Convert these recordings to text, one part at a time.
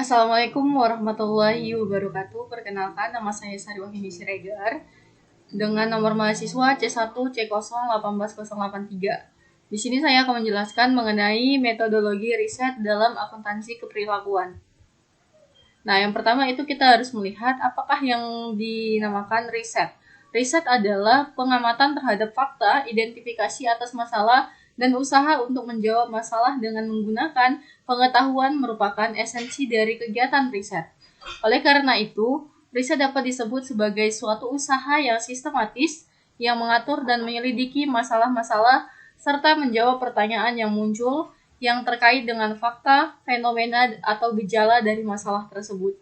Assalamualaikum warahmatullahi wabarakatuh. Perkenalkan, nama saya Sariwahyuni Siregar dengan nomor mahasiswa C1C0181083. Di sini saya akan menjelaskan mengenai metodologi riset dalam akuntansi keperilakuan. Nah, yang pertama itu kita harus melihat apakah yang dinamakan riset. Riset adalah pengamatan terhadap fakta, identifikasi atas masalah, dan usaha untuk menjawab masalah dengan menggunakan pengetahuan merupakan esensi dari kegiatan riset. Oleh karena itu, riset dapat disebut sebagai suatu usaha yang sistematis, yang mengatur dan menyelidiki masalah-masalah, serta menjawab pertanyaan yang muncul yang terkait dengan fakta, fenomena, atau gejala dari masalah tersebut.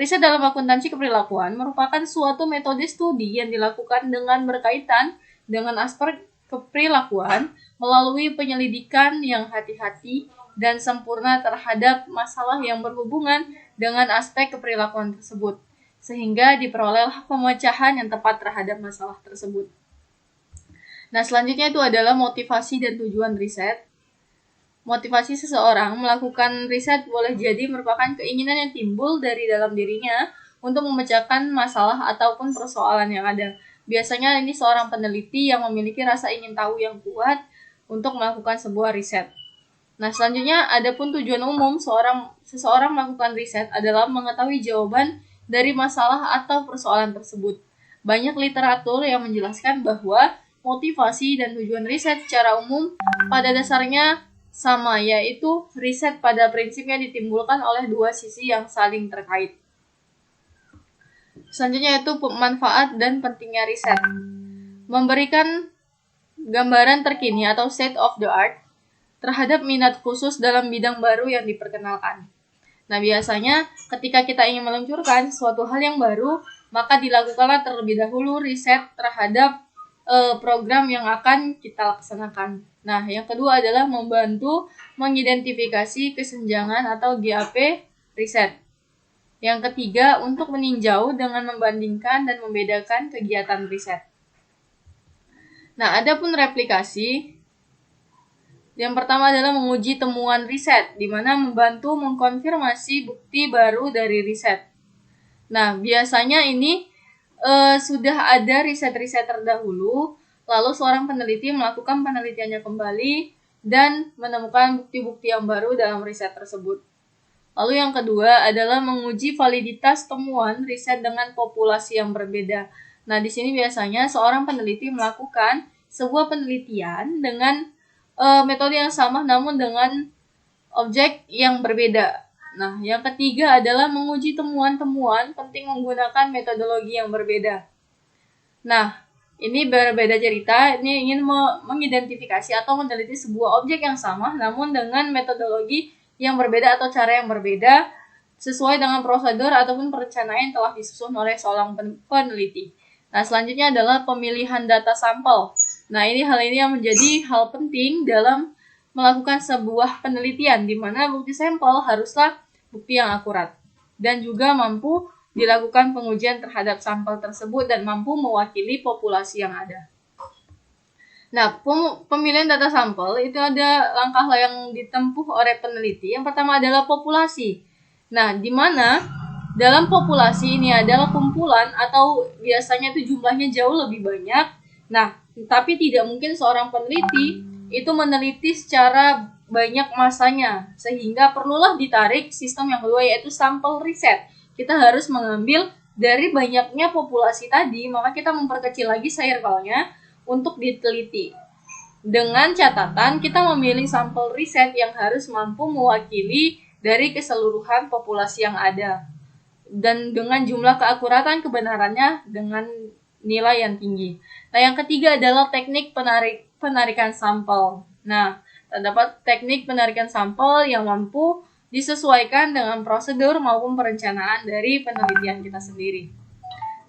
Riset dalam akuntansi keperilakuan merupakan suatu metode studi yang dilakukan dengan berkaitan dengan aspek keperilakuan melalui penyelidikan yang hati-hati dan sempurna terhadap masalah yang berhubungan dengan aspek keperilakuan tersebut, sehingga diperolehlah pemecahan yang tepat terhadap masalah tersebut. Nah, selanjutnya itu adalah motivasi dan tujuan riset. Motivasi seseorang melakukan riset boleh jadi merupakan keinginan yang timbul dari dalam dirinya untuk memecahkan masalah ataupun persoalan yang ada. Biasanya ini seorang peneliti yang memiliki rasa ingin tahu yang kuat untuk melakukan sebuah riset. Nah, selanjutnya adapun tujuan umum seseorang melakukan riset adalah mengetahui jawaban dari masalah atau persoalan tersebut. Banyak literatur yang menjelaskan bahwa motivasi dan tujuan riset secara umum pada dasarnya sama, yaitu riset pada prinsipnya ditimbulkan oleh dua sisi yang saling terkait. Selanjutnya yaitu manfaat dan pentingnya riset. Memberikan gambaran terkini atau state of the art terhadap minat khusus dalam bidang baru yang diperkenalkan. Nah, biasanya ketika kita ingin meluncurkan suatu hal yang baru, maka dilakukanlah terlebih dahulu riset terhadap program yang akan kita laksanakan. Nah, yang kedua adalah membantu mengidentifikasi kesenjangan atau GAP riset. Yang ketiga, untuk meninjau dengan membandingkan dan membedakan kegiatan riset. Nah, adapun replikasi, yang pertama adalah menguji temuan riset, di mana membantu mengkonfirmasi bukti baru dari riset. Nah, biasanya ini sudah ada riset-riset terdahulu, lalu seorang peneliti melakukan penelitiannya kembali dan menemukan bukti-bukti yang baru dalam riset tersebut. Lalu yang kedua adalah menguji validitas temuan riset dengan populasi yang berbeda. Nah, di sini biasanya seorang peneliti melakukan sebuah penelitian dengan metode yang sama namun dengan objek yang berbeda. Nah, yang ketiga adalah menguji temuan-temuan penting menggunakan metodologi yang berbeda. Nah, ini berbeda cerita, ini ingin mengidentifikasi atau meneliti sebuah objek yang sama namun dengan metodologi yang berbeda atau cara yang berbeda sesuai dengan prosedur ataupun perencanaan yang telah disusun oleh seorang peneliti. Nah, selanjutnya adalah pemilihan data sampel. Nah, hal ini yang menjadi hal penting dalam melakukan sebuah penelitian, di mana bukti sampel haruslah bukti yang akurat dan juga mampu dilakukan pengujian terhadap sampel tersebut dan mampu mewakili populasi yang ada. Nah, pemilihan data sampel itu ada langkah yang ditempuh oleh peneliti. Yang pertama adalah populasi. Nah, di mana dalam populasi ini adalah kumpulan atau biasanya itu jumlahnya jauh lebih banyak. Nah, tapi tidak mungkin seorang peneliti itu meneliti secara banyak masanya, sehingga perlulah ditarik sistem yang kedua yaitu sampel riset. Kita harus mengambil dari banyaknya populasi tadi, maka kita memperkecil lagi circle-nya untuk diteliti. Dengan catatan kita memilih sampel riset yang harus mampu mewakili dari keseluruhan populasi yang ada dan dengan jumlah keakuratan kebenarannya dengan nilai yang tinggi. Nah, yang ketiga adalah teknik penarikan sampel. Nah, terdapat teknik penarikan sampel yang mampu disesuaikan dengan prosedur maupun perencanaan dari penelitian kita sendiri.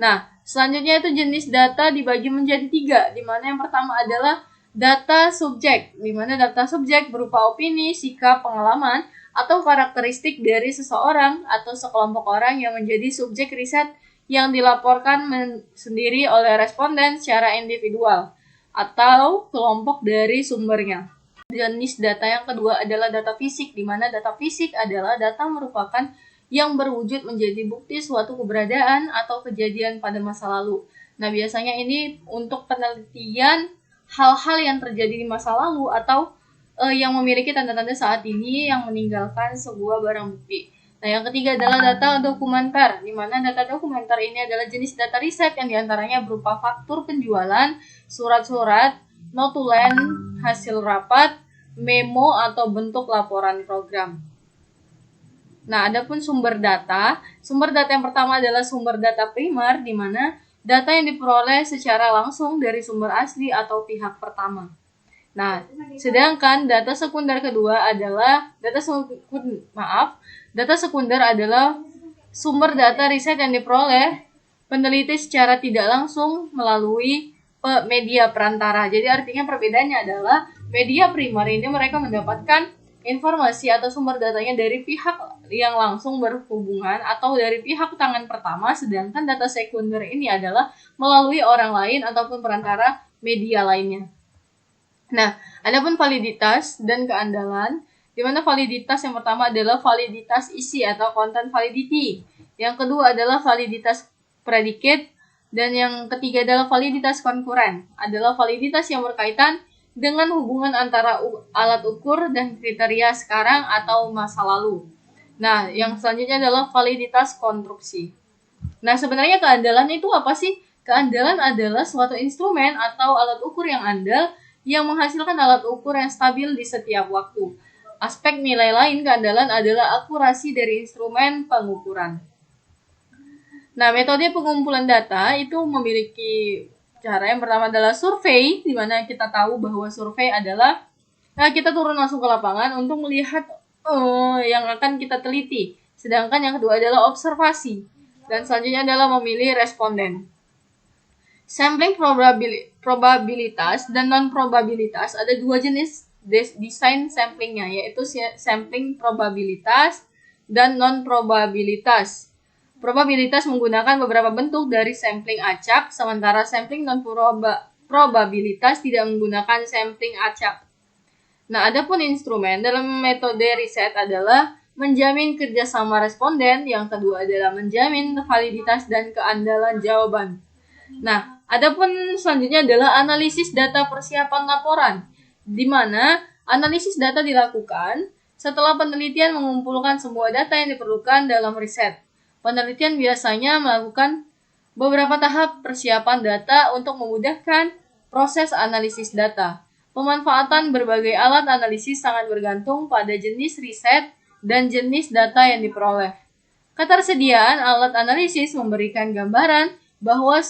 Nah, selanjutnya itu jenis data dibagi menjadi 3, di mana yang pertama adalah data subjek, di mana data subjek berupa opini, sikap, pengalaman, atau karakteristik dari seseorang atau sekelompok orang yang menjadi subjek riset yang dilaporkan sendiri oleh responden secara individual atau kelompok dari sumbernya. Jenis data yang kedua adalah data fisik, di mana data fisik adalah data merupakan yang berwujud menjadi bukti suatu keberadaan atau kejadian pada masa lalu. Nah, biasanya ini untuk penelitian hal-hal yang terjadi di masa lalu atau yang memiliki tanda-tanda saat ini yang meninggalkan sebuah barang bukti. Nah, yang ketiga adalah data dokumenter, di mana data dokumenter ini adalah jenis data riset yang diantaranya berupa faktur penjualan, surat-surat, notulen, hasil rapat, memo, atau bentuk laporan program. Nah, adapun sumber data yang pertama adalah sumber data primer, di mana data yang diperoleh secara langsung dari sumber asli atau pihak pertama. Nah, sedangkan data sekunder kedua adalah data sekunder adalah sumber data riset yang diperoleh peneliti secara tidak langsung melalui media perantara. Jadi artinya perbedaannya adalah media primer ini mereka mendapatkan informasi atau sumber datanya dari pihak yang langsung berhubungan atau dari pihak tangan pertama, sedangkan data sekunder ini adalah melalui orang lain ataupun perantara media lainnya. Nah, adapun validitas dan keandalan, di mana validitas yang pertama adalah validitas isi atau content validity. Yang kedua adalah validitas predicate. Dan yang ketiga adalah validitas konkuren, adalah validitas yang berkaitan dengan hubungan antara alat ukur dan kriteria sekarang atau masa lalu. Nah, yang selanjutnya adalah validitas konstruksi. Nah, sebenarnya keandalan itu apa sih? Keandalan adalah suatu instrumen atau alat ukur yang andal yang menghasilkan alat ukur yang stabil di setiap waktu. Aspek nilai lain keandalan adalah akurasi dari instrumen pengukuran. Nah, metode pengumpulan data itu memiliki cara yang pertama adalah survei, di mana kita tahu bahwa survei adalah kita turun langsung ke lapangan untuk melihat yang akan kita teliti. Sedangkan yang kedua adalah observasi. Dan selanjutnya adalah memilih responden. Sampling probabilitas dan non-probabilitas, ada dua jenis desain samplingnya, yaitu sampling probabilitas dan non-probabilitas. Probabilitas menggunakan beberapa bentuk dari sampling acak, sementara sampling non-probabilitas tidak menggunakan sampling acak. Nah, adapun instrumen dalam metode riset adalah menjamin kerjasama responden, yang kedua adalah menjamin validitas dan keandalan jawaban. Nah, adapun selanjutnya adalah analisis data persiapan laporan, di mana analisis data dilakukan setelah penelitian mengumpulkan semua data yang diperlukan dalam riset. Penelitian biasanya melakukan beberapa tahap persiapan data untuk memudahkan proses analisis data. Pemanfaatan berbagai alat analisis sangat bergantung pada jenis riset dan jenis data yang diperoleh. Ketersediaan alat analisis memberikan gambaran bahwa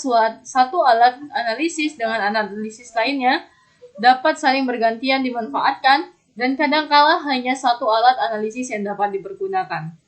satu alat analisis dengan analisis lainnya dapat saling bergantian dimanfaatkan dan kadangkala hanya satu alat analisis yang dapat dipergunakan.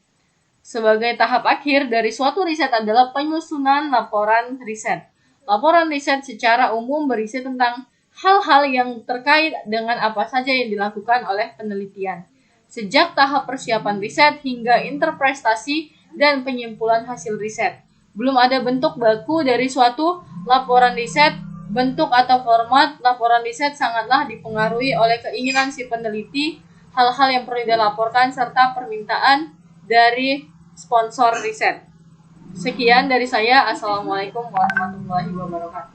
Sebagai tahap akhir dari suatu riset adalah penyusunan laporan riset. Laporan riset secara umum berisi tentang hal-hal yang terkait dengan apa saja yang dilakukan oleh penelitian, sejak tahap persiapan riset hingga interpretasi dan penyimpulan hasil riset. Belum ada bentuk baku dari suatu laporan riset. Bentuk atau format laporan riset sangatlah dipengaruhi oleh keinginan si peneliti, hal-hal yang perlu dilaporkan, serta permintaan dari sponsor riset. Sekian dari saya. Assalamualaikum warahmatullahi wabarakatuh.